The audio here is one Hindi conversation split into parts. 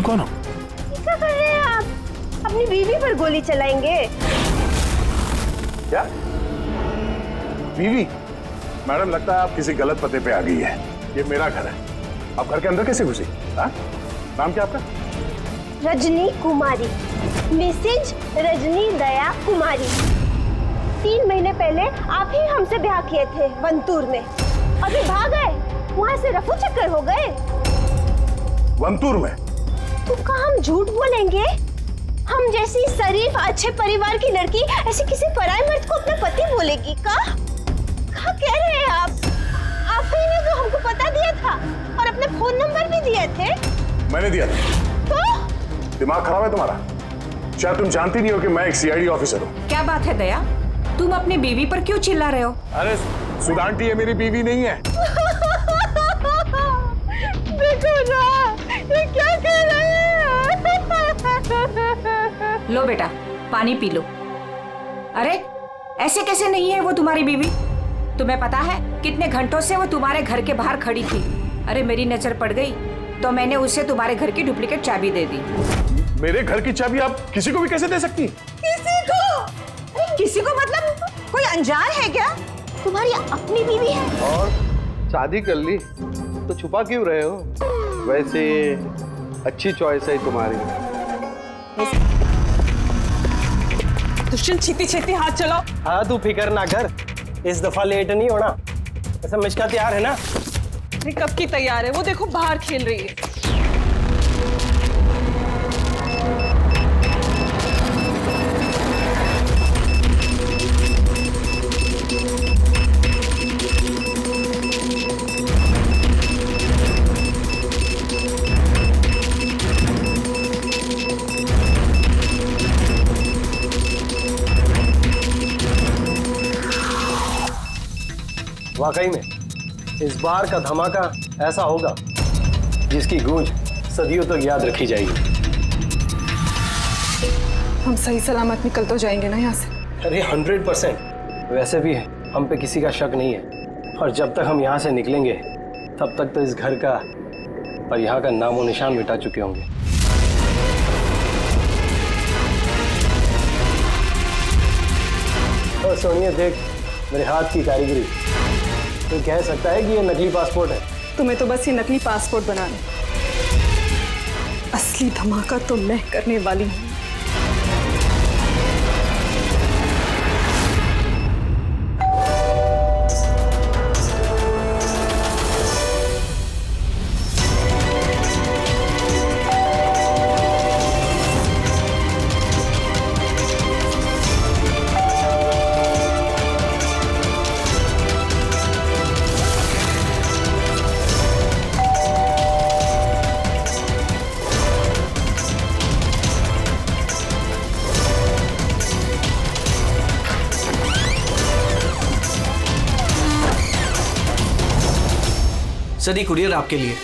तुम कौन हो? क्या कर रहे हैं आप? अपनी बीवी पर गोली चलाएंगे? क्या बीवी? मैडम लगता है आप किसी गलत पते पे आ गई है। ये मेरा घर है, आप घर के अंदर कैसे घुसी? नाम क्या आपका? रजनी कुमारी, मिसेज रजनी दया कुमारी। 3 महीने पहले आप ही हमसे ब्याह किए थे वंतूर में। अभी भाग गए, वहां से रफू चक्कर हो गए। वंतूर में? तो क्या हम झूठ बोलेंगे? हम जैसी शरीफ अच्छे परिवार की लड़की ऐसे किसी पराये मर्द को अपना पति बोलेगी? क्या कह रहे हैं आप? आप ही ने तो हमको पता दिया था और अपने फोन नंबर भी दिए थे। मैंने दिया था। तो दिमाग खराब है तुम्हारा? शायद तुम जानती नहीं हो कि मैं एक सीआईडी ऑफिसर हूँ। क्या बात है दया, तुम अपनी बीवी पर क्यों चिल्ला रहे हो? अरे सुधांटी ये मेरी बीवी नहीं है। देखो ना, ये क्या कह रहे हैं? लो बेटा, पानी पी लो। अरे ऐसे कैसे नहीं है वो तुम्हारी बीवी? तुम्हें पता है कितने घंटों से वो तुम्हारे घर के बाहर खड़ी थी। अरे मेरी नजर पड़ गई तो मैंने उसे तुम्हारे घर की डुप्लीकेट चाबी दे दी। मेरे घर की चाबी आप किसी को भी कैसे दे सकती? किसी को मतलब कोई अनजान है क्या? तुम्हारी अपनी बीवी है। और शादी कर ली तो छुपा क्यों रहे हो? वैसे अच्छी चॉइस है तुम्हारी। दुष्यंत छीती छीती हाथ चलाओ। हाँ तू फिक्र ना कर, इस दफा लेट नहीं होना। ऐसा मिश्का तैयार है ना? अरे कब की तैयार है, वो देखो बाहर खेल रही है। वाकई में इस बार का धमाका ऐसा होगा जिसकी गूंज सदियों तक याद रखी जाएगी। हम सही सलामत निकल तो जाएंगे ना यहाँ से? अरे 100%। वैसे भी हम पे किसी का शक नहीं है, और जब तक हम यहाँ से निकलेंगे तब तक तो इस घर का और यहाँ का नामो निशान मिटा चुके होंगे। और सोनिया देख मेरे हाथ की कारीगरी। तो कह सकता है कि ये नकली पासपोर्ट है। तुम्हें तो बस ये नकली पासपोर्ट बनाने, असली धमाका तो मैं करने वाली हूँ। सदी कुरियर आपके लिए।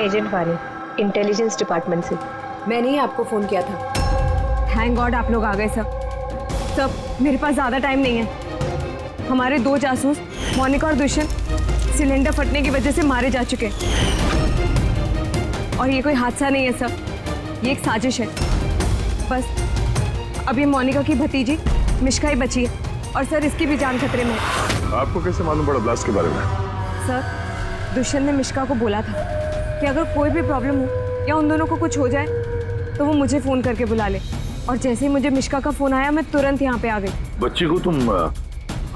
एजेंट वानी, इंटेलिजेंस डिपार्टमेंट से। मैंने ही आपको फोन किया था। थैंक गॉड आप लोग आ गए सब। मेरे पास ज्यादा टाइम नहीं है। हमारे 2 जासूस मोनिका और दुष्यंत सिलेंडर फटने की वजह से मारे जा चुके हैं। और ये कोई हादसा नहीं है सर, ये एक साजिश है। बस अब ये मोनिका की भतीजी मिश्का ही बची है, और सर इसकी भी जान खतरे में है। आपको कैसे मालूम पड़ा ब्लास्ट के बारे में? सर दुष्यंत ने मिश्का को बोला था कि अगर कोई भी प्रॉब्लम हो या उन दोनों को कुछ हो जाए तो वो मुझे फोन करके बुला ले। और जैसे ही मुझे मिश्का का फोन आया मैं तुरंत यहाँ पे आ गई। बच्ची को तुम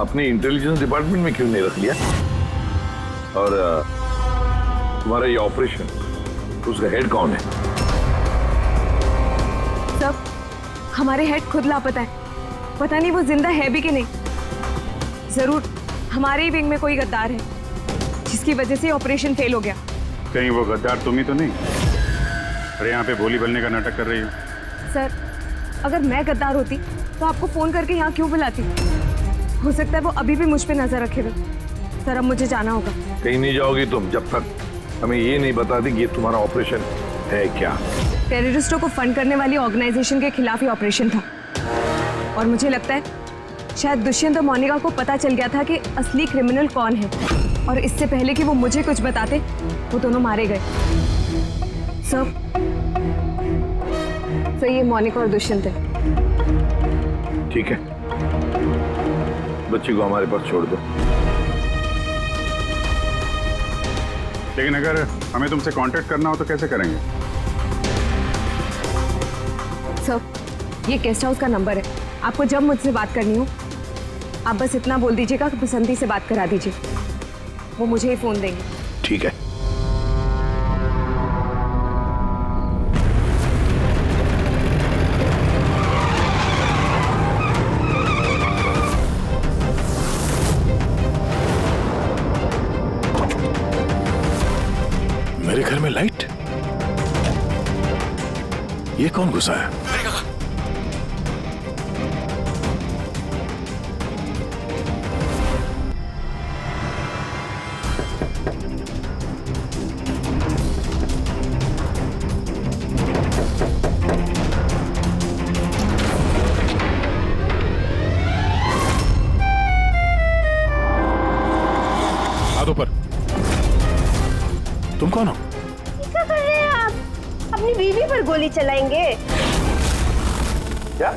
अपने इंटेलिजेंस डिपार्टमेंट में क्यों नहीं रख लिया? और तुम्हारा ये ऑपरेशन, उसका हेड कौन है? सब हमारे हेड खुद लापता है, पता नहीं वो जिंदा है भी कि नहीं। जरूर हमारे ही विंग में कोई गद्दार है जिसकी वजह से ऑपरेशन फेल हो गया। कहीं वो गद्दार तुम ही तो नहीं? अरे यहाँ पे बोली बनने का नाटक कर रही हो। सर अगर मैं गद्दार होती तो आपको फोन करके यहाँ क्यों बुलाती? हो सकता है वो अभी भी मुझ पे नजर रखे हुए। सर अब मुझे जाना होगा। कहीं नहीं जाओगी तुम जब तक हमें ये नहीं बता दी कि ये तुम्हारा ऑपरेशन है क्या। टेररिस्टों को फंड करने वाली ऑर्गेनाइजेशन के खिलाफ ही ऑपरेशन था और मुझे लगता है शायद दुष्यंत और मोनिका को पता चल गया था कि असली क्रिमिनल कौन है और इससे पहले कि वो मुझे कुछ बताते वो दोनों मारे गए। सर ये मोनिका और दुष्यंत है। ठीक है, बच्ची को हमारे पास छोड़ दो। लेकिन अगर हमें तुमसे कांटेक्ट करना हो तो कैसे करेंगे? सर ये गेस्ट हाउस का नंबर है, आपको जब मुझसे बात करनी हो आप बस इतना बोल दीजिएगा कि बसंती से बात करा दीजिए, वो मुझे ही फोन देंगे। ठीक है। मेरे घर में लाइट? ये कौन घुसा है? हाथ ऊपर। तुम कौन हो? क्या कर रहे हैं आप? अपनी बीवी पर गोली चलाएंगे? क्या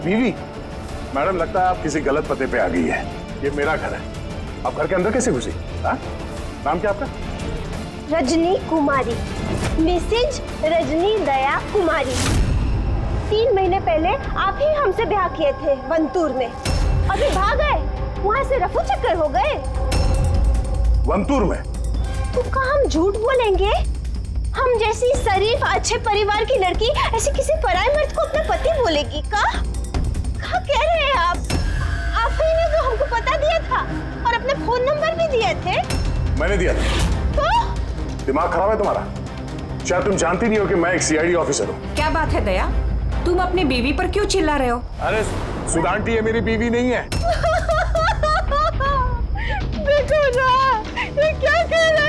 बीवी? मैडम लगता है आप किसी गलत पते पे आ गई है। ये मेरा घर है, आप घर के अंदर कैसे घुसी? हाँ? नाम क्या आपका? रजनी कुमारी, मिसेज रजनी दया कुमारी। 3 महीने पहले आप ही हमसे ब्याह किए थे वंतूर में, अभी भाग गए, वहां से रफू चक्कर हो गए। वंतूर में? तो क्या हम झूठ बोलेंगे? हम जैसी शरीफ अच्छे परिवार की लड़की ऐसे किसी पराये मर्द को अपना पति बोलेगी? क्या कह रहे हैं आप? आप ही ने तो हमको पता दिया था और अपने फोन नंबर भी दिए थे। मैंने दिया था। तो दिमाग खराब है तुम्हारा? शायद तुम जानती नहीं हो कि मैं एक सीआईडी ऑफिसर हूँ। क्या बात है दया, तुम अपनी बीवी पर क्यों चिल्ला रहे हो? अरे सुधांटी ये मेरी बीवी नहीं है। देखो ना, ये क्या कह रहे हैं?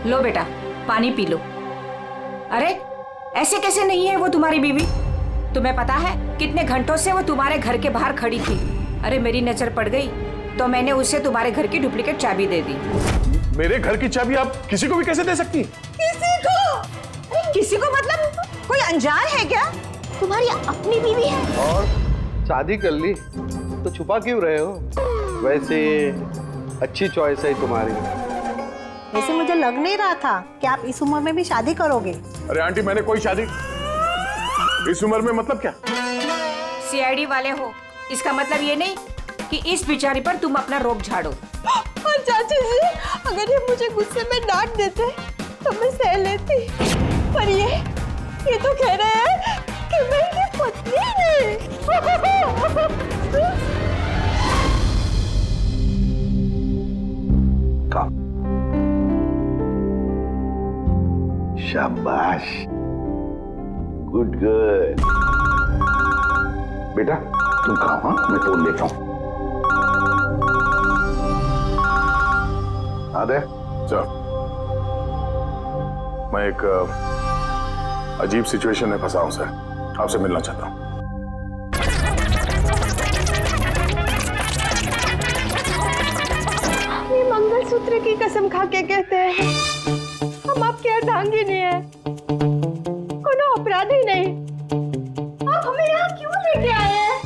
लो बेटा पानी पी लो। अरे ऐसे कैसे नहीं है वो तुम्हारी बीवी? तुम्हें पता है कितने घंटों से वो तुम्हारे घर के बाहर खड़ी थी। अरे मेरी नजर पड़ गई तो मैंने उसे तुम्हारे घर की डुप्लीकेट चाबी दे दी। मेरे घर की चाबी आप किसी को भी कैसे दे सकती? किसी को? किसी को मतलब कोई अनजान है क्या? तुम्हारी अपनी बीवी है और शादी कर ली तो छुपा क्यों रहे हो? वैसे अच्छी चॉइस है तुम्हारी। वैसे मुझे लग नहीं रहा था कि आप इस उम्र में भी शादी करोगे। अरे आंटी मैंने कोई शादी इस उम्र में मतलब क्या? सीआईडी वाले हो इसका मतलब ये नहीं कि इस बिचारी पर तुम अपना रोब झाड़ो। और चाची जी अगर ये मुझे गुस्से में डांट देते तो मैं सह लेती, पर ये तो कह रहे हैं कि मैं इनकी पत्नी नहीं। शाबाश, गुड गर्ल। बेटा तुम कहाँ? हाँ मैं फोन लेता हूँ। आदे चल, मैं एक अजीब सिचुएशन में फंसा हूं सर, आपसे मिलना चाहता हूं। ये मंगलसूत्र की कसम खा के कहते हैं हम आपके अर्धांगी नहीं है, कोनो अपराधी नहीं। आप हमें यहाँ क्यों लेके आए हैं?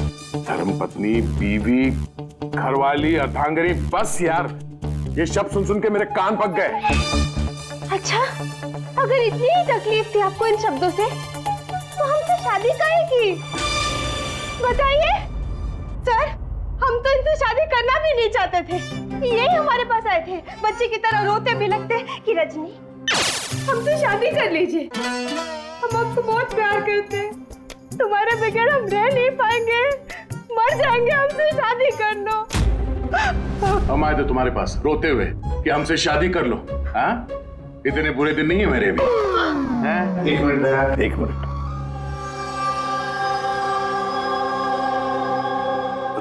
धर्मपत्नी, बीवी, घरवाली, अर्धांगिनी, बस यार ये शब्द सुन सुन के मेरे कान पक गए। अच्छा, अगर इतनी ही तकलीफ थी आपको इन शब्दों से, तो हमसे शादी काहे की? बताइए सर, हम तो इनसे शादी करना भी नहीं चाहते थे। यही हमारे पास आए थे, बच्चे की तरह रोते बिलखते कि रजनी हमसे शादी कर लीजिए। हम आपको बहुत प्यार करते हैं। तुम्हारे बगैर हम रह नहीं पाएंगे, मर जाएंगे। हमसे शादी कर लो। हम आए थे तुम्हारे पास रोते हुए कि हमसे शादी कर लो। हाँ, इतने बुरे दिन नहीं है मेरे भी। एक मिनट दया, एक मिनट।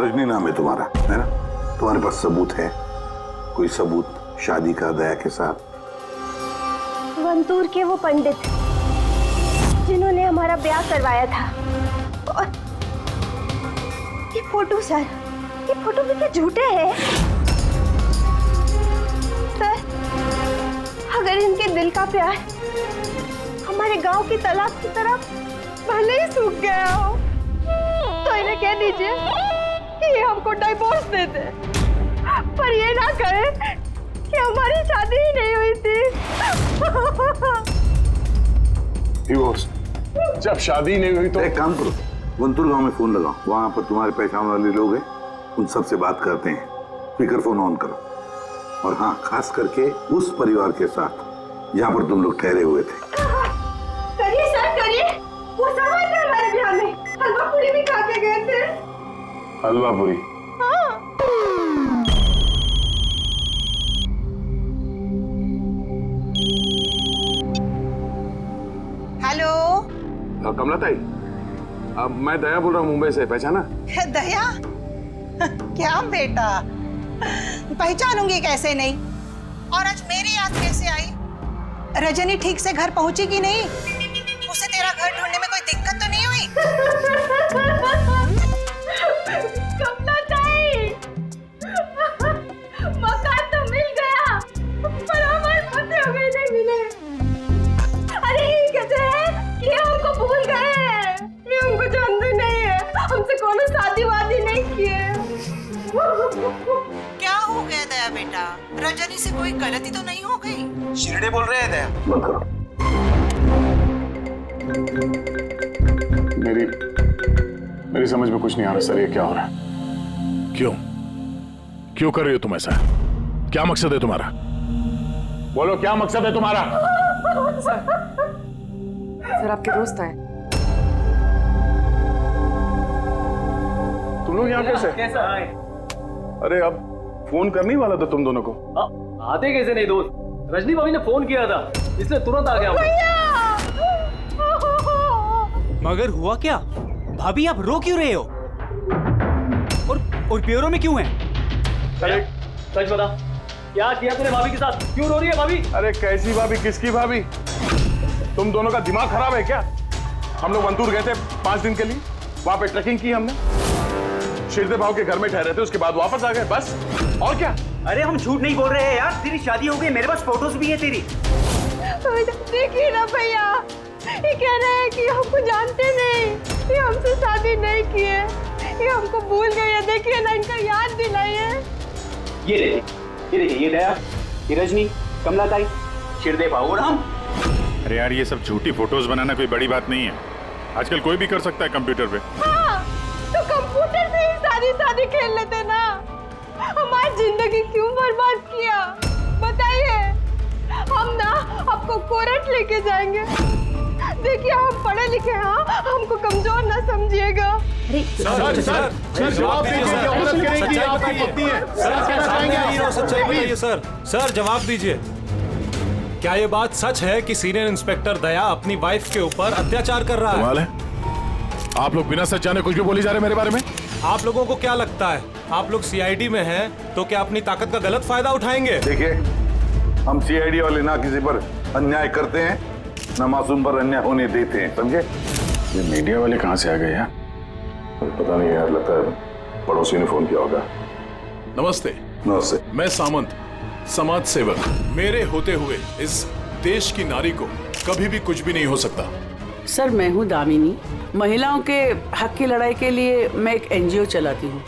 रजनी नाम है तुम्हारा, है ना? तुम्हारे पास सबूत है? कोई सबूत शादी का दया के साथ? वंतूर के वो पंडित जिन्होंने हमारा ब्याह करवाया था। और ये फोटो सर, ये फोटो भी क्या झूठे हैं? सर, अगर इनके दिल का प्यार हमारे गांव की तालाब की तरह भले ही सूख गया हो, तो इन्हें कह दीजिए कि ये हमको डाइवोर्स दे दे, पर ये ना कहे कि हमारी शादी ही नहीं हुई थी। डिवोर्स? जब शादी नहीं हुई तो एक काम करो, वंतुर गांव में फोन लगाओ, वहां पर तुम्हारे पहचान वाले लोग हैं, उन सबसे बात करते हैं। स्पीकर फोन ऑन करो। और हाँ, खास करके उस परिवार के साथ जहां पर तुम लोग ठहरे हुए थे। करिए सर, करिए। वो सब आए थे हमारे ब्याह में, हलवा पूरी भी खा के गए थे। हलवा पूरी? हेलो। कमला ताई, अब मैं दया बोल रहा हूँ मुंबई से, पहचाना? दया? क्या बेटा, पहचानूंगी कैसे नहीं। और आज मेरी याद कैसे आई? रजनी ठीक से घर पहुंची कि नहीं? उसे तेरा घर ढूंढने में कोई दिक्कत तो नहीं हुई? कमला ताई, मकान तो मिल गया, पर हमारे पति हो गए नहीं मिले। अरे ये कैसे है? ये हमको भूल गए हैं, ये हमको जानते नहीं है, हमसे कोनो शादी वादी नहीं किए। क्या हो गया दया बेटा? रजनी से कोई गलती तो नहीं हो गई? शिरडे बोल रहे हैं दया। बंद करो। मेरी समझ में कुछ नहीं आ रहा सर, ये क्या हो रहा है? क्यों क्यों कर रही हो तुम ऐसा? क्या मकसद है तुम्हारा? बोलो, क्या मकसद है तुम्हारा? सर आपके दोस्त आए। तुम लोग यहाँ कैसे? कैसा आए? अरे अब फोन करने ही वाला था तुम दोनों को। आते कैसे नहीं दोस्त? रजनी भाभी ने फोन किया था, इसलिए तुरंत आ गया। मगर हुआ क्या? भाभी आप रो क्यों रहे हो? और प्योरो में क्यों हैं? अरे सच बता, क्या किया तूने भाभी के साथ? क्यों रो रही है भाभी? अरे कैसी भाभी, किसकी भाभी? तुम दोनों का दिमाग खराब है क्या? हम लोग वंतूर गए थे 5 दिन के लिए, वहां पे ट्रैकिंग की हमने, शिरदे भाव के घर में ठहरे थे, उसके बाद वापस आ गए, बस। और क्या? अरे हम झूठ नहीं बोल रहे हैं यार, तेरी शादी हो गई, मेरे पास फोटोज भी है तेरी। देखिए ना भैया, ये कह रहे हैं कि हमको जानते नहीं, ये हमसे शादी नहीं किए, ये हमको भूल गए हैं। देखिए ना, इनका याद दिलाइए। ये देखिए, ये दया, ये रजनी, कमला ताई, शिरदे भाऊ और हम। अरे यार, ये सब झूठी फोटोज बनाना कोई बड़ी बात नहीं है, आजकल कोई भी कर सकता है कंप्यूटर पे। हाँ, तो कंप्यूटर से ही शादी खेल लेते ना। हमारी जिंदगी क्यों बर्बाद किया बताइए? हम ना आपको कोर्ट लेके जाएंगे। देखिए, हम पढ़े लिखे हैं, हमको कमजोर ना समझिएगा। सर जवाब दीजिए, औरत कहेगी आपकी पत्नी है। सच्चाई बताइए सर, जवाब दीजिए। क्या ये बात सच है कि सीनियर इंस्पेक्टर दया अपनी वाइफ के ऊपर अत्याचार कर रहा है? कमाल है, आप लोग बिना सच जाने कुछ भी बोली जा रहे हैं मेरे बारे में। आप लोगों को क्या लगता है, आप लोग सीआईडी में हैं तो क्या अपनी ताकत का गलत फायदा उठाएंगे? देखिए, हम सीआईडी वाले ना किसी पर अन्याय करते हैं, ना मासूम पर अन्याय होने देते हैं, समझे? ये मीडिया वाले कहाँ से आ गए यार? पता नहीं यार, लगता है पड़ोसी ने फोन किया होगा। नमस्ते। नमस्ते। मैं सामंत, समाज सेवक। मेरे होते हुए इस देश की नारी को कभी भी कुछ भी नहीं हो सकता। सर, मैं हूँ दामिनी, महिलाओं के हक की लड़ाई के लिए मैं एक एनजीओ चलाती हूँ।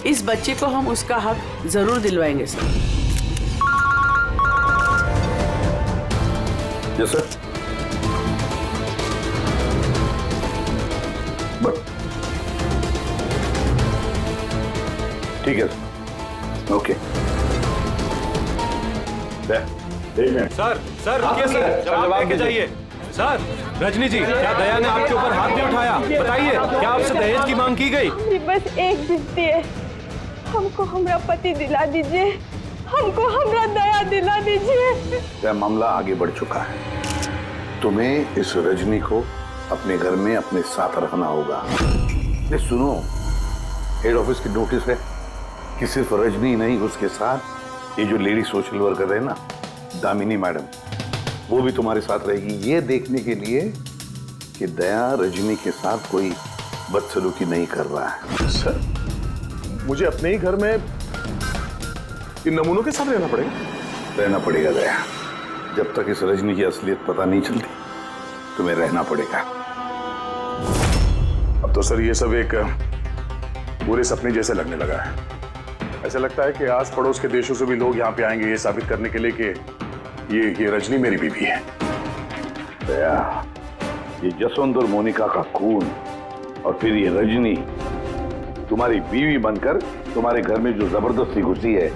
इस बच्चे को हम उसका हक जरूर दिलवाएंगे सर। Yes sir. ठीक है, ओके। सर सर रुकिए सर, जवाब लेके जाइए। सर रजनी जी, क्या दया ने आपके ऊपर हाथ नहीं उठाया? बताइए, क्या आपसे दहेज की मांग की गई? बस एक विनती है, हमको हमारा पति दिला दीजिए, हमको हमारा दया दिला दीजिए। यह मामला आगे बढ़ चुका है। तुम्हें इस रजनी को अपने घर में अपने साथ रखना होगा। ये सुनो, हेड ऑफिस की नोटिस है कि सिर्फ रजनी नहीं, उसके साथ ये जो लेडी सोशल वर्कर है ना, दामिनी मैडम, वो भी तुम्हारे साथ रहेगी, ये देखने के लिए कि दया रजनी के साथ कोई बदसलूकी नहीं कर रहा है। सर, मुझे अपने ही घर में इन नमूनों के साथ रहना पड़ेगा? रहना पड़ेगा दया, जब तक इस रजनी की असलियत पता नहीं चलती तुम्हें रहना पड़ेगा। अब तो सर ये सब एक पूरे सपने जैसे लगने लगा है। ऐसा लगता है कि आस पड़ोस के देशों से भी लोग यहाँ पे आएंगे ये साबित करने के लिए कि ये रजनी मेरी बीवी है। दया, ये जसवंत और मोनिका का खून और फिर ये रजनी तुम्हारी बीवी बनकर तुम्हारे घर में जो जबरदस्ती घुसी है,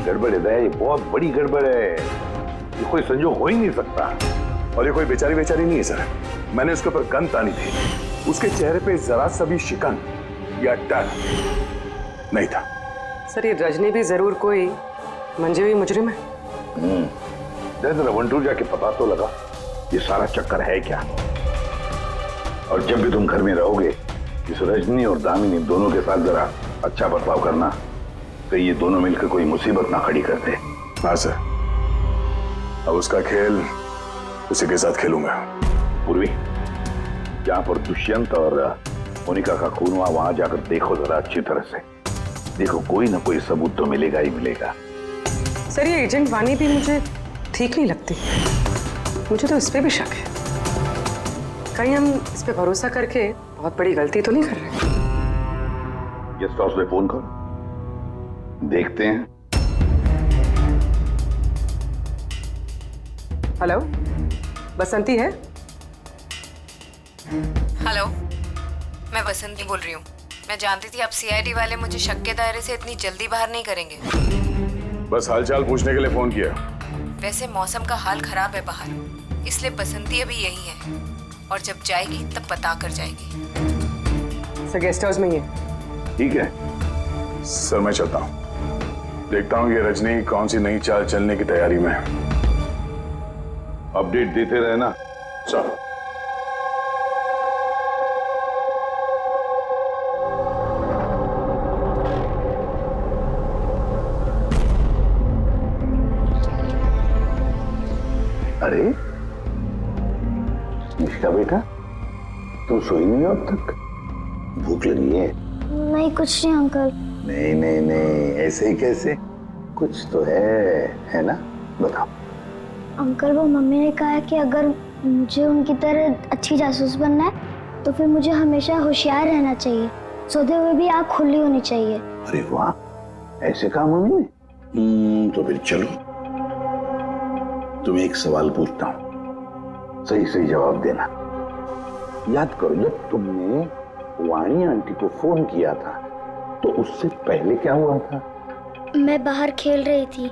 गड़बड़ है दया, ये बहुत बड़ी गड़बड़ है। ये कोई संजोग हो ही नहीं सकता। और ये कोई बेचारी नहीं है सर। मैंने उसके ऊपर गन तानी थी, उसके चेहरे पे जरा सा भी शिकन या डर नहीं था। सर, ये रजनी भी जरूर कोई मंजे हुई मुजरिम है। जरा वंटू जाके पता तो लगा ये सारा चक्कर है क्या। और जब भी तुम घर में रहोगे, इस रजनी और दामिनी दोनों के साथ जरा अच्छा बर्ताव करना, तो ये दोनों मिलकर कोई मुसीबत ना खड़ी करते। हाँ सर, अब उसका खेल उसी के साथ खेलूंगा। पूर्वी, जहां पर दुष्यंत और मोनिका का खून हुआ, वहां जाकर देखो जरा अच्छी तरह से। देखो, कोई ना कोई सबूत तो मिलेगा ही मिलेगा। सर, ये एजेंट वानी भी मुझे ठीक नहीं लगती। मुझे तो इस पे भी शक है। कहीं हम इस पे भरोसा करके बहुत बड़ी गलती तो नहीं कर रहे? गेस्ट हाउस में फोन करो, देखते हैं। हेलो, बसंती है? हेलो, मैं बसंती बोल रही हूँ। मैं जानती थी अब सीआईडी वाले मुझे शक के दायरे से इतनी जल्दी बाहर नहीं करेंगे। बस हालचाल पूछने के लिए फोन किया। वैसे मौसम का हाल खराब है बाहर, इसलिए बसंती अभी यही है और जब जाएगी तब पता कर जाएगी। सर, गेस्ट हाउस में ही है। ठीक है सर, मैं चलता हूँ। देखता हूँ ये रजनी कौन सी नई चाल चलने की तैयारी में है। अपडेट देते रहना। चलो। अरे निष्का बेटा, तुम सोई नहीं हो अब तक? भूख लगी है? नहीं, कुछ नहीं अंकल। नहीं नहीं नहीं, ऐसे ही कैसे? कुछ तो है ना? बताओ। अंकल, वो मम्मी ने कहा है कि अगर मुझे उनकी तरह अच्छी जासूस बनना है तो फिर मुझे हमेशा होशियार रहना चाहिए, सोते हुए भी आँख खुली होनी चाहिए। अरे वाह, ऐसे कहा मम्मी ने? तो फिर चलो, तुम्हें एक सवाल पूछता हूँ, सही सही जवाब देना। याद करो, जब तुमने वाणी आंटी को फोन किया था तो उससे पहले क्या हुआ था? मैं बाहर खेल रही थी।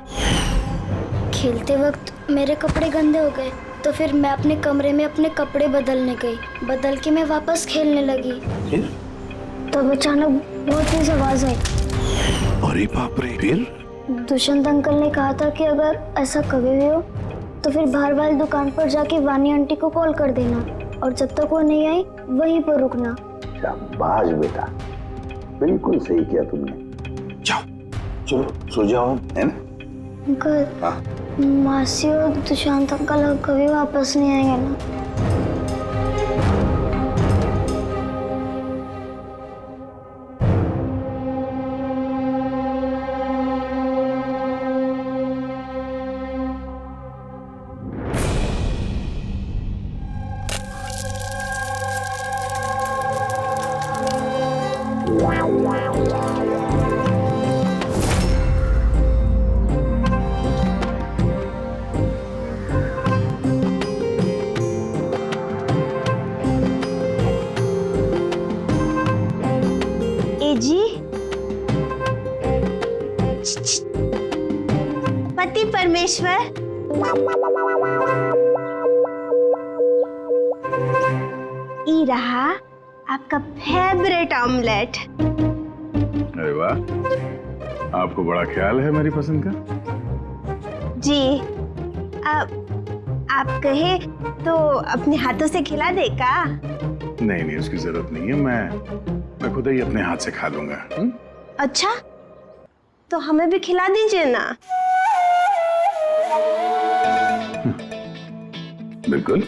खेलते वक्त मेरे कपड़े गंदे हो गए तो फिर मैं अपने कमरे में अपने कपड़े बदलने गई। बदल के मैं वापस खेलने लगी। फिर? तब अचानक बहुत तेज आवाज आई। अरे बाप रे! फिर? दुष्यंत अंकल ने कहा था कि अगर ऐसा कभी भी हो तो फिर बाहर वाली दुकान पर जाके वानी आंटी को कॉल कर देना और जब तक वो नहीं आई वहीं पर रुकना। शाबाश बेटा, बिल्कुल सही किया तुमने। जाओ, चलो सो जाओ, है ना? अंकल, हाँ? मासी और दुष्यंत अंकल कभी वापस नहीं आएंगे ना? जी, पति परमेश्वर, ई रहा आपका फेवरेट ऑमलेट। अरे वाह, आपको बड़ा ख्याल है मेरी पसंद का। जी, आप कहे तो अपने हाथों से खिला दे का? नहीं नहीं, उसकी जरूरत नहीं है, मैं खुद ही अपने हाथ से खा लूंगा। अच्छा, तो हमें भी खिला दीजिए ना। बिल्कुल।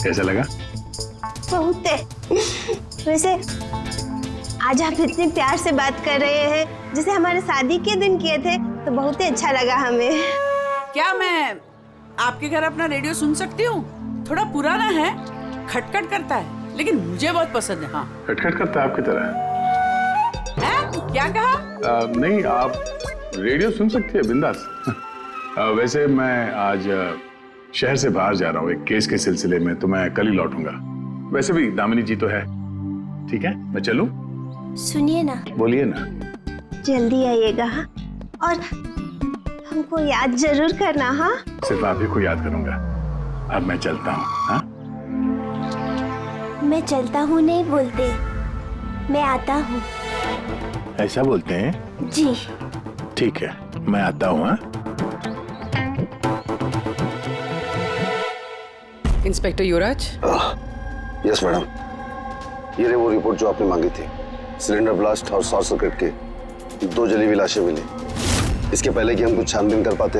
कैसा लगा? बहुत है। वैसे आज आप इतने प्यार से बात कर रहे हैं जैसे हमारे शादी के दिन किए थे, तो बहुत ही अच्छा लगा हमें। क्या मैं आपके घर अपना रेडियो सुन सकती हूँ? थोड़ा पुराना है, खटखट करता है, लेकिन मुझे बहुत पसंद है। हाँ, खटखट करता है आपकी तरह। क्या कहा? नहीं, आप रेडियो सुन सकती है बिंदास। वैसे मैं आज शहर से बाहर जा रहा हूँ एक केस के सिलसिले में, तो मैं कल ही लौटूंगा। वैसे भी दामिनी जी तो है। ठीक है, मैं चलूं? सुनिए ना। बोलिए ना। जल्दी आइएगा और हमको याद जरूर करना। हाँ, सिर्फ आप ही को याद करूंगा। अब मैं चलता हूँ। हाँ, मैं चलता हूँ नहीं बोलते, मैं आता हूँ। ऐसा बोलते हैं? जी। ठीक है, मैं आता हूँ। हाँ, इंस्पेक्टर युवराज। यस मैडम, ये रही वो रिपोर्ट जो आपने मांगी थी। सिलेंडर ब्लास्ट और शॉर्ट सर्किट के 2 जली हुई लाशें मिली। इसके पहले कि हम कुछ छानबीन कर पाते,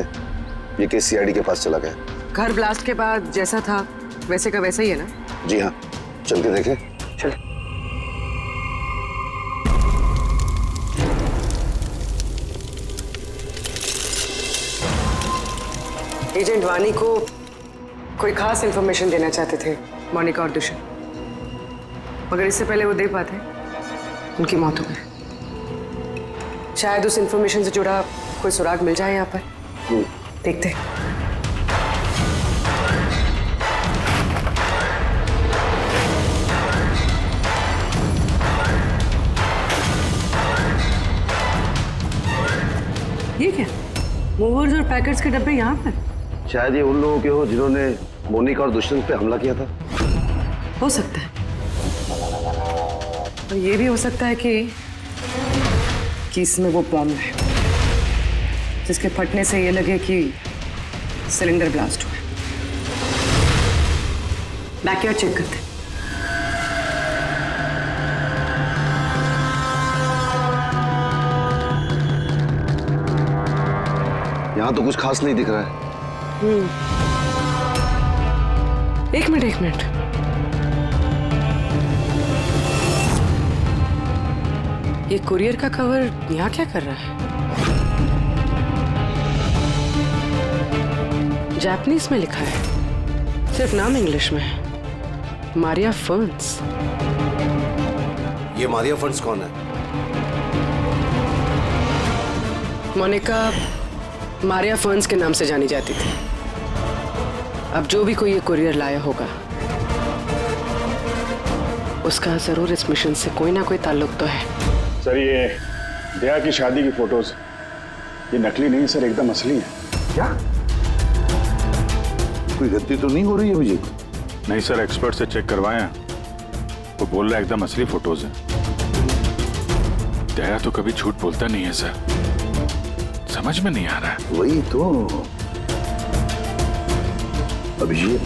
ये केस सीआईडी के पास चला गया। घर ब्लास्ट के बाद जैसा था वैसे का वैसा ही है ना? जी हाँ, चल के देखें। चल। एजेंट वानी को कोई खास इंफॉर्मेशन देना चाहते थे मोनिका और दुष्यंत, मगर इससे पहले वो दे पाते उनकी मौत हो गई। शायद उस इंफॉर्मेशन से जुड़ा कोई सुराग मिल जाए यहाँ पर। देखते हैं। ये क्या? मूवर्स और पैकेट्स के डब्बे यहाँ पर? शायद ये उन लोगों के हो जिन्होंने मोनिका और दुष्यंत पे हमला किया था। हो सकता है, और ये भी हो सकता है कि इसमें वो बॉम्ब है जिसके फटने से ये लगे कि सिलेंडर ब्लास्ट हुआ। बैकयार्ड चेक करते हैं। यहाँ तो कुछ खास नहीं दिख रहा है। एक मिनट। ये कुरियर का कवर यहाँ क्या कर रहा है? जापानीज में लिखा है, सिर्फ नाम इंग्लिश में है, मारिया फर्न्स। ये मारिया फर्न्स कौन है? मोनिका मारिया फर्न्स के नाम से जानी जाती थी। अब जो भी कोई ये कुरियर लाया होगा, उसका जरूर इस मिशन से कोई ना कोई ताल्लुक तो है। सर, ये दया की शादी की फोटोज ये नकली नहीं सर, एकदम असली है। क्या? कोई गलती तो नहीं हो रही है अभिजीत? नहीं सर, एक्सपर्ट से चेक करवाया, वो बोल रहा है एकदम असली फोटोज है। दया तो कभी झूठ बोलता नहीं है सर, समझ में नहीं आ रहा है। वही तो अभिजीत,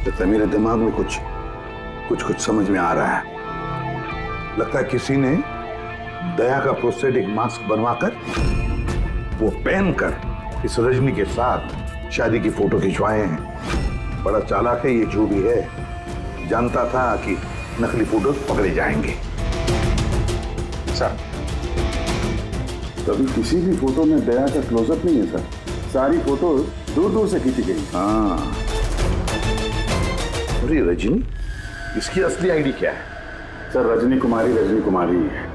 लगता है मेरे दिमाग में कुछ समझ में आ रहा है। लगता है किसी ने दया का प्रोस्थेटिक मास्क बनवाकर वो पहनकर इस रजनी के साथ शादी की फोटो खिंचवाए हैं। बड़ा चालाक है ये, जो भी है जानता था कि नकली फोटो पकड़े जाएंगे। सर, कभी किसी भी फोटो में दया का क्लोजअप नहीं है सर, सारी फोटोज दूर दूर से खींची गई। हाँ, अरे रजनी, इसकी असली आईडी क्या है? सर, रजनी कुमारी है।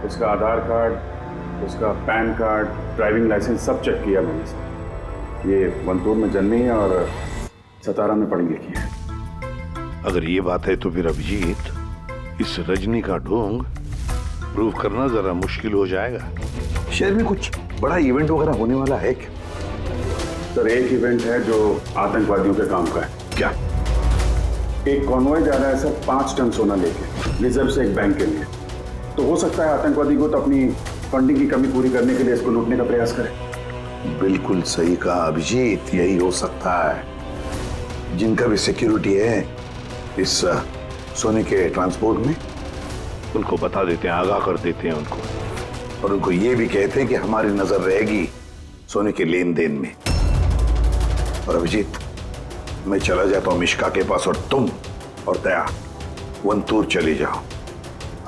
उसका आधार कार्ड, उसका पैन कार्ड, ड्राइविंग लाइसेंस सब चेक किया मैंने सर। ये वंतूर में जन्मी है और सतारा में पढ़ी लिखी है। अगर ये बात है तो फिर अभिजीत, इस रजनी का ढोंग प्रूव करना जरा मुश्किल हो जाएगा। शहर में कुछ बड़ा इवेंट वगैरह होने वाला है क्या? सर एक इवेंट है जो आतंकवादियों के काम का है। क्या? एक कॉन्वॉय जा रहा है सर 5 टन सोना लेके रिजर्व से एक बैंक के लिए। तो हो सकता है आतंकवादी को तो अपनी फंडिंग की कमी पूरी करने के लिए इसको लूटने का प्रयास करें। बिल्कुल सही कहा अभिजीत, यही हो सकता है। जिनका भी सिक्योरिटी है इस सोने के ट्रांसपोर्ट में, उनको बता देते हैं, आगाह कर देते हैं उनको, और उनको ये भी कहते हैं कि हमारी नजर रहेगी सोने के लेन देन में। और अभिजीत, मैं चला जाता हूं मिश्का के पास, और तुम और दया वंतूर चले जाओ।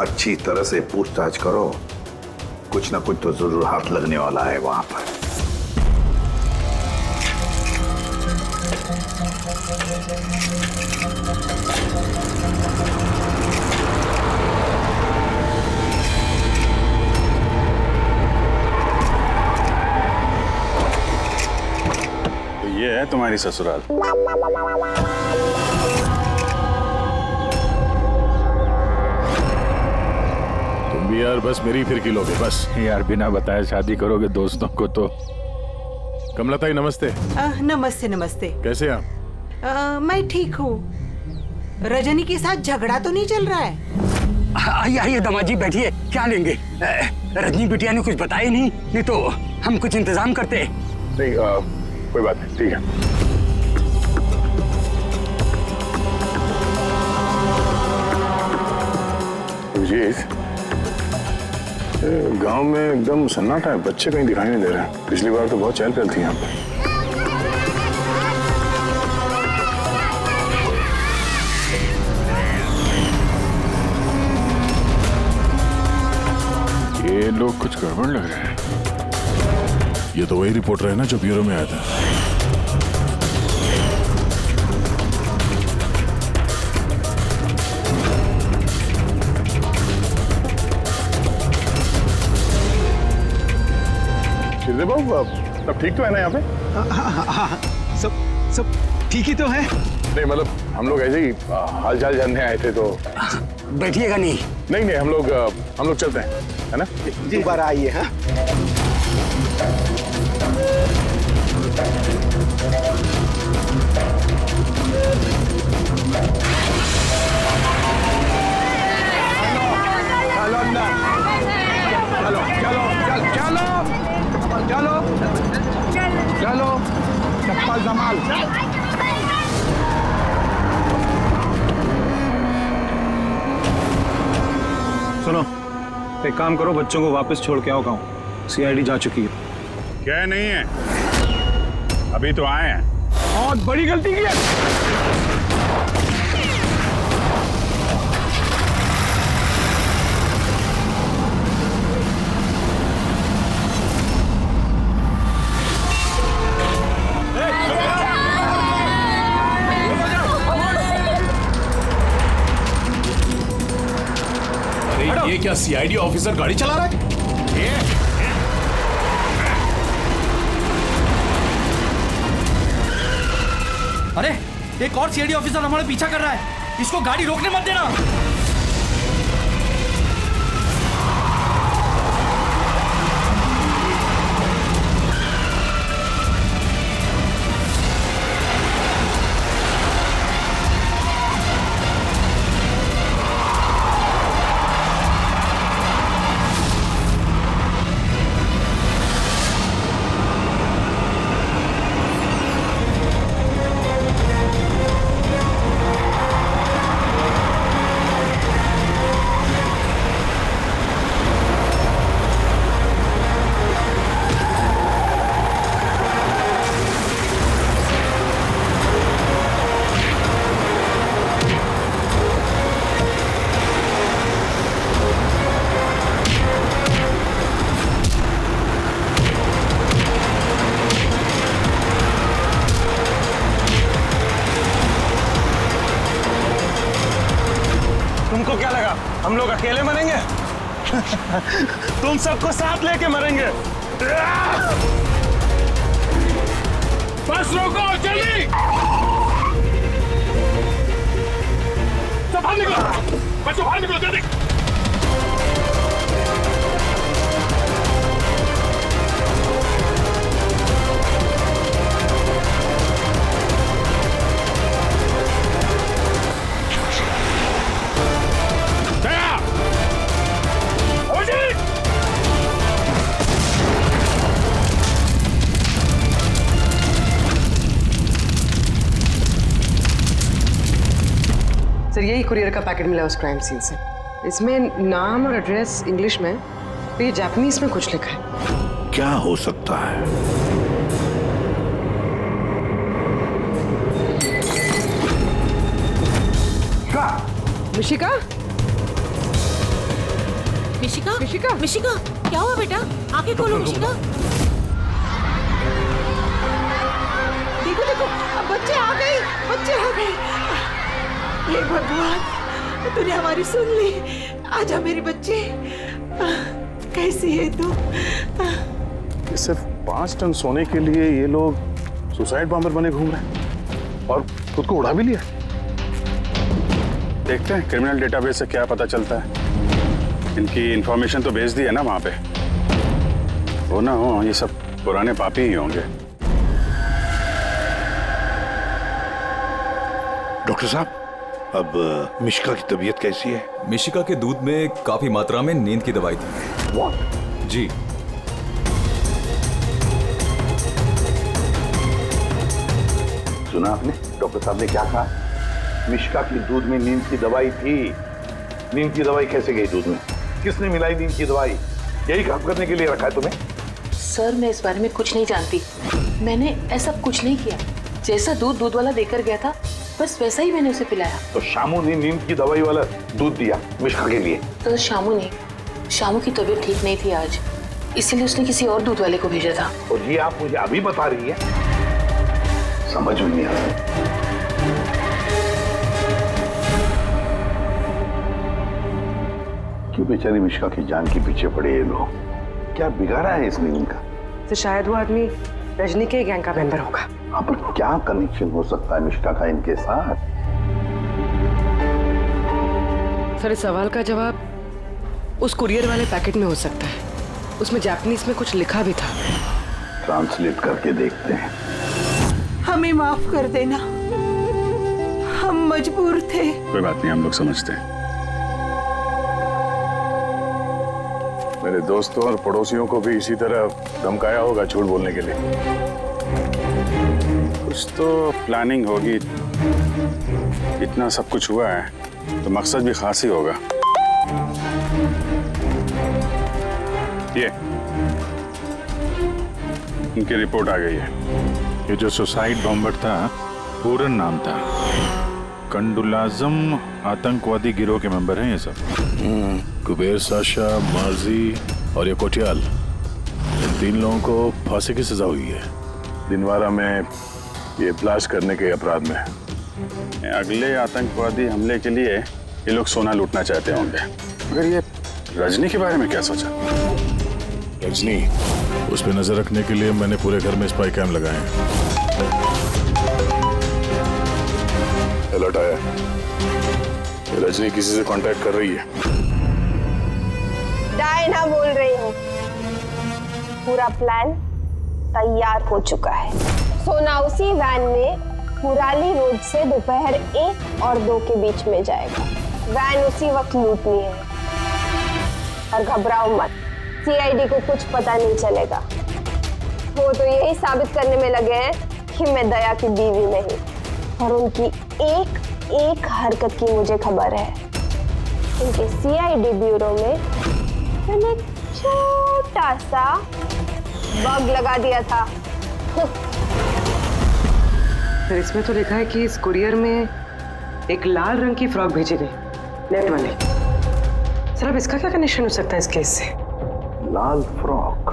अच्छी तरह से पूछताछ करो, कुछ ना कुछ तो जरूर हाथ लगने वाला है वहां पर। तो ये है तुम्हारी ससुराल। तुम भी यार बस मेरी फिर किलोगे बस। यार बिना बताए शादी करोगे दोस्तों को तो। कमलताई नमस्ते। नमस्ते नमस्ते। कैसे आप? मैं ठीक हूँ। रजनी के साथ झगड़ा तो नहीं चल रहा है? आइए आइए दामाजी बैठिए, क्या लेंगे? रजनी बिटिया ने कुछ बताया नहीं तो हम कुछ इंतजाम करते। नहीं कोई बात नहीं, ठीक है। गांव में एकदम सन्नाटा है, बच्चे कहीं दिखाई नहीं दे रहे हैं। पिछली बार तो बहुत चहल पहल थी यहाँ पे। ये लोग कुछ गड़बड़ लग रहे हैं। ये तो वही रिपोर्टर है ना जो ब्यूरो में आया था। शिरदे बाबू सब ठीक तो है ना यहाँ पे? हाँ, सब ठीक ही तो है। नहीं मतलब हम लोग ऐसे ही हाल चाल जानने आए थे तो। बैठिएगा नहीं? नहीं हम लोग चलते हैं, है ना? दोबारा आइए। हाँ चलो चप्पल संभाल। सुनो, एक काम करो, बच्चों को वापस छोड़ के आओ गाँव। सीआईडी जा चुकी है। क्या नहीं है, अभी तो आए हैं। बहुत बड़ी गलती की है। ये क्या सीआईडी ऑफिसर गाड़ी चला रहा है? अरे एक और सीआईडी ऑफिसर हमारे पीछा कर रहा है, इसको गाड़ी रोकने मत देना। तुमको क्या लगा हम लोग अकेले मरेंगे? तुम सबको साथ लेके मरेंगे। बस रोको, जल्दी। बाहर निकलो, बच्चों बाहर निकलो जल्दी। सर यही कुरियर का पैकेट मिला उस क्राइम सीन से। इसमें नाम और एड्रेस इंग्लिश में, तो ये जापानीज में कुछ लिखा है। क्या हो सकता है? मिशिका, मिशिका, मिशिका, मिशिका, क्या हुआ बेटा? आंखें खोलो मिशिका। देखो देखो, अब बच्चे आ गए, बच्चे आ गए। हे भगवान, तूने हमारी सुन ली। आजा मेरे बच्चे, कैसी है तू? सिर्फ 5 टन सोने के लिए ये लोग सुसाइड बॉम्बर बने घूम रहे हैं और खुद को उड़ा भी लिया। देखते हैं क्रिमिनल डेटाबेस से क्या पता चलता है। इनकी इंफॉर्मेशन तो भेज दी है ना वहां पे। वो ना हो ये सब पुराने पापी ही होंगे। डॉक्टर साहब, अब मिशिका की तबीयत कैसी है? मिशिका के दूध में काफी मात्रा में नींद की दवाई थी। What? जी। सुना आपने डॉक्टर साहब ने क्या कहा? मिशिका की दूध में नींद की दवाई थी। नींद की दवाई कैसे गई दूध में? किसने मिलाई नींद की दवाई? यही काम करने के लिए रखा है तुम्हें? सर मैं इस बारे में कुछ नहीं जानती। मैंने ऐसा कुछ नहीं किया। जैसा दूध दूध वाला देकर गया था बस वैसा ही मैंने उसे पिलाया। तो शामू ने नींद की दवाई वाला दूध दिया मिशिका के लिए? तो शामू की तबीयत ठीक नहीं थी आज, इसलिए उसने किसी और दूध वाले को भेजा था। और ये आप मुझे अभी बता रही है? समझ में नहीं आ रहा। क्यों बेचारी मिशिका की जान के पीछे पड़े ये लोग? क्या बिगाड़ा है इसने इनका? तो शायद वो आदमी रजनी के गैंग का मेंबर होगा। हाँ, पर क्या कनेक्शन हो सकता है मिशिका का इनके साथ? सर इस सवाल का जवाब उस कुरियर वाले पैकेट में हो सकता है। उसमें जापानीज में कुछ लिखा भी था। ट्रांसलेट करके देखते हैं। हमें माफ कर देना, हम मजबूर थे। कोई बात नहीं, हम लोग समझते हैं। मेरे दोस्तों और पड़ोसियों को भी इसी तरह धमकाया होगा झूठ बोलने के लिए। कुछ तो प्लानिंग होगी। इतना सब कुछ हुआ है तो मकसद भी खास ही होगा। ये इनकी रिपोर्ट आ गई है। ये जो सुसाइड बॉम्बर था, पूरन नाम था। कंडुलाजम आतंकवादी गिरोह के मेंबर हैं ये सब। कुबेर साशा, मार्जी और ये कोटियाल, इन 3 लोगों को फांसी की सजा हुई है। दिनवारा में ये ब्लास्ट करने के अपराध में। अगले आतंकवादी हमले के लिए ये लोग सोना लूटना चाहते होंगे। मगर ये रजनी के बारे में क्या सोचा? रजनी, उस पर नजर रखने के लिए मैंने पूरे घर में स्पाई कैम लगाए हैं। अलर्ट आया। ये रजनी किसी से कांटेक्ट कर रही है। डायना बोल रही हूँ। पूरा प्लान तैयार हो चुका है। सोना उसी वैन में मुराली रोड से दोपहर 1 और 2 के बीच में जाएगा। वैन उसी वक्त लूटनी है। और घबराओ मत, सीआईडी को कुछ पता नहीं चलेगा। वो तो यही साबित करने में लगे हैं कि मैं दया की बीवी नहीं। और उनकी एक एक हरकत की मुझे खबर है। उनके सीआईडी ब्यूरो में मैंने एक छोटा सा बग लगा दिया था। फिर इसमें तो लिखा है कि इस कुरियर में एक लाल रंग की फ्रॉक भेजी गई, नेट वाली। सर अब इसका क्या कनेक्शन हो सकता है इस केस से? लाल फ्रॉक?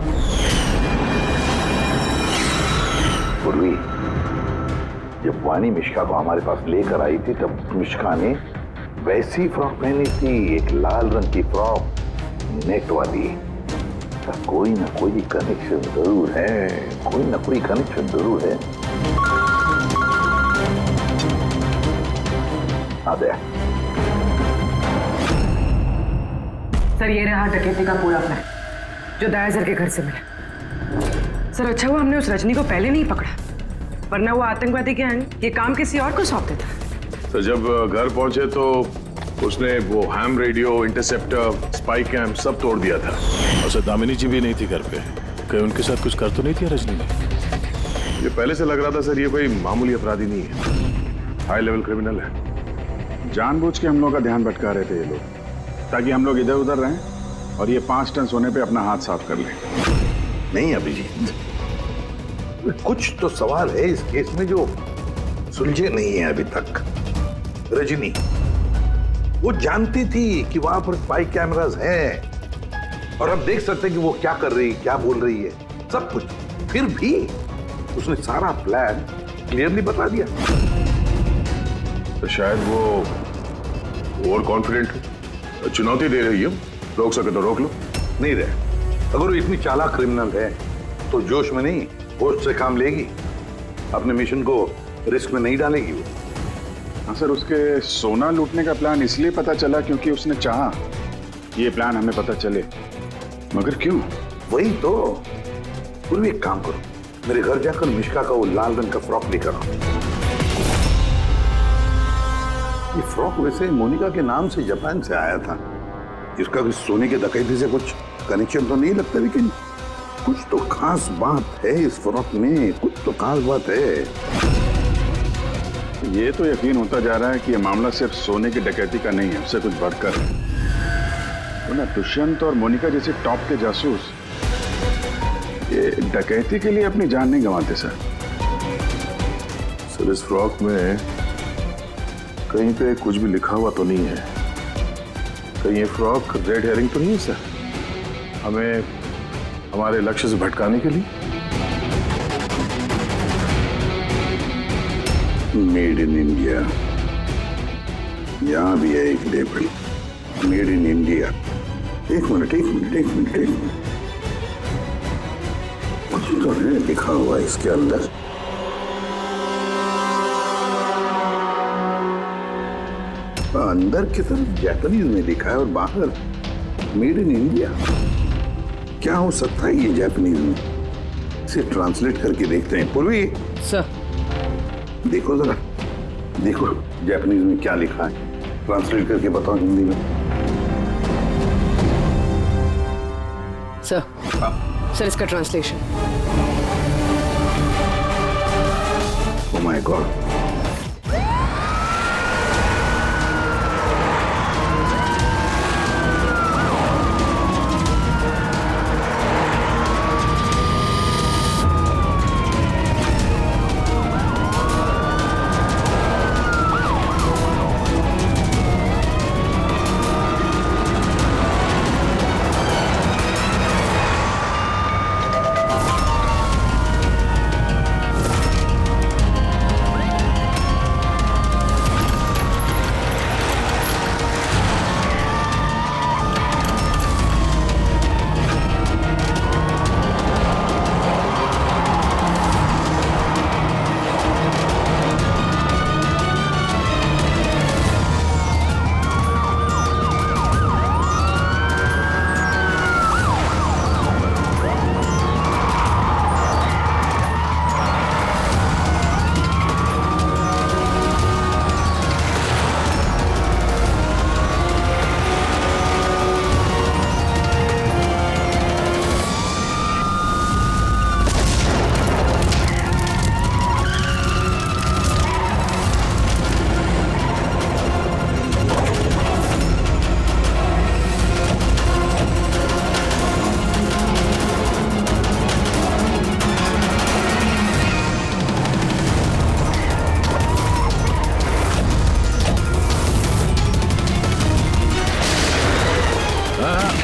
पूर्वी, जब वानी मिशिका को हमारे पास लेकर आई थी तब मिशिका ने वैसी फ्रॉक पहनी थी, एक लाल रंग की फ्रॉक, नेट वाली। कोई ना कोई कनेक्शन जरूर है, कोई ना कोई कनेक्शन जरूर है। आ गया। सर ये रहा डकैती का पूरा प्लान जो दया सर के घर से मिला। सर अच्छा हुआ हमने उस रजनी को पहले नहीं पकड़ा, वरना वो आतंकवादी के ये काम किसी और को सौंप देता। तो जब घर पहुंचे तो उसने वो ham radio, interceptor, spy cam सब तोड़ दिया था। और सर दामिनी जी भी नहीं थी घर पे, कहीं उनके साथ कुछ कर तो नहीं थी रजनी ने? ये पहले से लग रहा था सर, ये कोई मामूली अपराधी नहीं है, हाई लेवल क्रिमिनल है। जानबूझ के हम लोग का ध्यान भटका रहे थे ये लोग, ताकि हम लोग इधर उधर रहें और ये 5 टन सोने पे अपना हाथ साफ कर लें। नहीं अभिजीत, कुछ तो सवाल है इस केस में जो सुलझे नहीं है अभी तक। रजनी वो जानती थी कि वहां पर स्पाई कैमरास हैं और हम देख सकते हैं कि वो क्या कर रही है, क्या बोल रही है, सब कुछ। फिर भी उसने सारा प्लान क्लियरली बता दिया। तो शायद वो ओवर कॉन्फिडेंट है, चुनौती दे रही है, रोक सके तो रोक लो। नहीं रहे, अगर वो इतनी चालाक क्रिमिनल है तो जोश में नहीं होश से काम लेगी, अपने मिशन को रिस्क में नहीं डालेगी वो। हाँ सर, उसके सोना लूटने का प्लान इसलिए पता चला क्योंकि उसने चाहा ये प्लान हमें पता चले, मगर क्यों? वही तो। पूर्वी एक काम करो, मेरे घर जाकर मिश्का का वो लाल रंग का फ्रॉक लेकर आओ। ये फ्रॉक वैसे मोनिका के नाम से जापान से आया था। इसका कुछ सोने के डकैती से कुछ कनेक्शन तो नहीं लगता, लेकिन कुछ तो खास बात है इस फ्रॉक में, कुछ तो खास बात है। ये तो यकीन होता जा रहा है कि ये मामला सिर्फ सोने की डकैती का नहीं है, उससे कुछ बढ़कर है। तो ना दुष्यंत और मोनिका जैसे टॉप के जासूस ये डकैती के लिए अपनी जान नहीं गंवाते सर। सर इस फ्रॉक में कहीं पे कुछ भी लिखा हुआ तो नहीं है? कहीं ये फ्रॉक रेड हेयरिंग तो नहीं है सर, हमें हमारे लक्ष्य से भटकाने के लिए? मेड इन इंडिया, यहां भी है एक लेबल, मेड इन इंडिया। एक मिनट कुछ तो है लिखा हुआ इसके अंदर। अंदर की तरफ जापानीज में लिखा है और बाहर मेड इन इंडिया। क्या हो सकता है ये जापानीज में? इसे ट्रांसलेट करके देखते हैं। पूर्वी सर देखो जरा, देखो जापानीज में क्या लिखा है, ट्रांसलेट करके बताओ हिंदी में। सर इसका ट्रांसलेशन। ओह माय गॉड,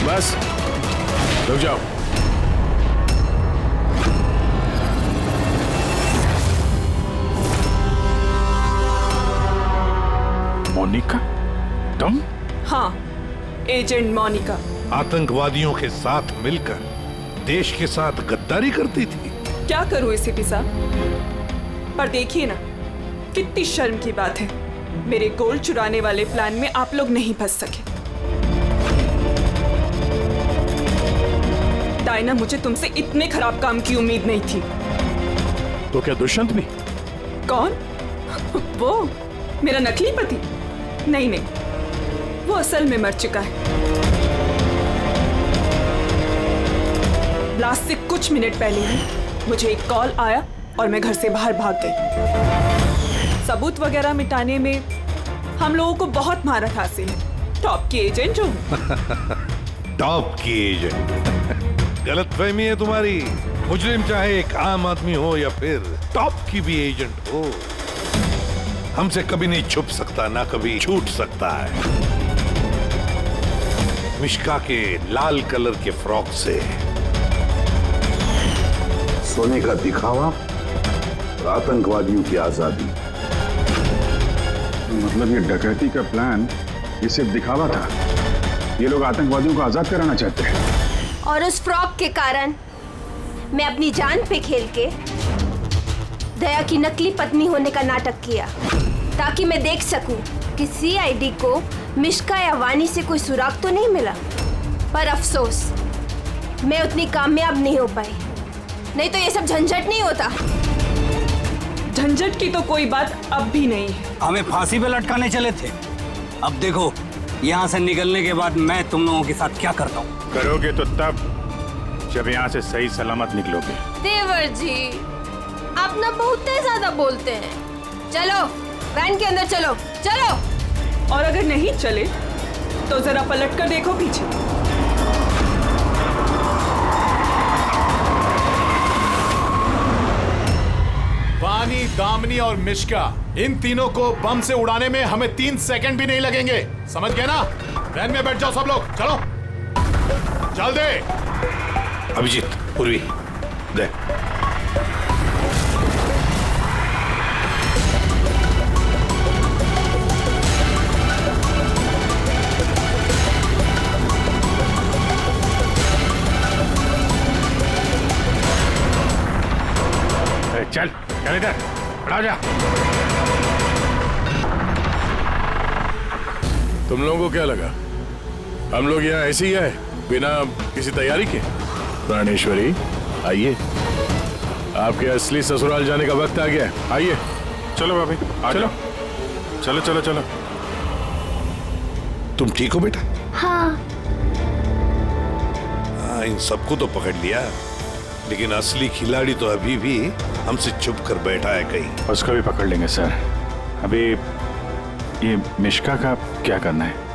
बस रुक जाओ। मोनिका तुम? हाँ, एजेंट मोनिका। आतंकवादियों के साथ मिलकर देश के साथ गद्दारी करती थी। क्या करूं एसीपी साहब, पर देखिए ना कितनी शर्म की बात है, मेरे गोल्ड चुराने वाले प्लान में आप लोग नहीं फंस सके। डायना, मुझे तुमसे इतने खराब काम की उम्मीद नहीं थी। तो क्या दुष्यंत भी? कौन? वो मेरा नकली पति? नहीं नहीं, वो असल में मर चुका है। ब्लास्ट से कुछ मिनट पहले ही मुझे एक कॉल आया और मैं घर से बाहर भाग गई। सबूत वगैरह मिटाने में हम लोगों को बहुत महारत हासिल है। टॉप की एजेंट हूँ। टॉप की एजेंट? गलतफहमी है तुम्हारी। मुजरिम चाहे एक आम आदमी हो या फिर टॉप की भी एजेंट हो, हमसे कभी नहीं छुप सकता, ना कभी छूट सकता है। मिश्का के लाल कलर के फ्रॉक से सोने का दिखावा और आतंकवादियों की आजादी। मतलब ये डकैती का प्लान ये सिर्फ दिखावा था? ये लोग आतंकवादियों को आजाद कराना चाहते हैं। और उस फ्रॉक के कारण मैं अपनी जान पे खेल के दया की नकली पत्नी होने का नाटक किया, ताकि मैं देख सकूं कि सीआईडी को मिश्का या वानी से कोई सुराग तो नहीं मिला। पर अफसोस, मैं उतनी कामयाब नहीं हो पाई, नहीं तो ये सब झंझट नहीं होता। झंझट की तो कोई बात अब भी नहीं है। हमें फांसी पे लटकाने चले थे। अब देखो, यहाँ से निकलने के बाद मैं तुम लोगों के साथ क्या करता हूँ। करोगे तो तब जब यहाँ से सही सलामत निकलोगे। देवर जी, आप ना बहुत ज्यादा बोलते हैं। चलो वैन के अंदर चलो, चलो। और अगर नहीं चले तो जरा पलट कर देखो पीछे। वानी, दामिनी और मिश्का, इन तीनों को बम से उड़ाने में हमें 3 सेकंड भी नहीं लगेंगे। समझ गए ना? वैन में बैठ जाओ सब लोग, चलो जल्दी। अभिजीत, पूर्वी, दे। चल चल इधर, खड़ा जा। तुम लोगों को क्या लगा हम लोग यहाँ ऐसे ही आए बिना किसी तैयारी के? प्राणेश्वरी, आइए, आपके असली ससुराल जाने का वक्त आ गया है। आइए। चलो भाभी, चलो चलो चलो चलो। तुम ठीक हो बेटा? हाँ। हाँ, इन सबको तो पकड़ लिया, लेकिन असली खिलाड़ी तो अभी भी हमसे छुप कर बैठा है कहीं। उसको भी पकड़ लेंगे सर। अभी ये मिश्का का क्या करना है?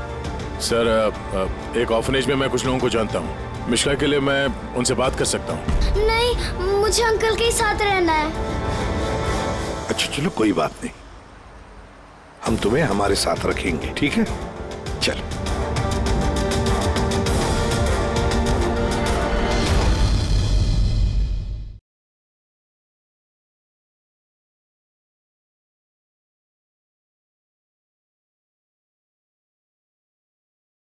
सर, एक ऑर्फनेज में मैं कुछ लोगों को जानता हूँ। मिश्का के लिए मैं उनसे बात कर सकता हूँ। नहीं, मुझे अंकल के साथ रहना है। अच्छा चलो, कोई बात नहीं, हम तुम्हें हमारे साथ रखेंगे, ठीक है? चल।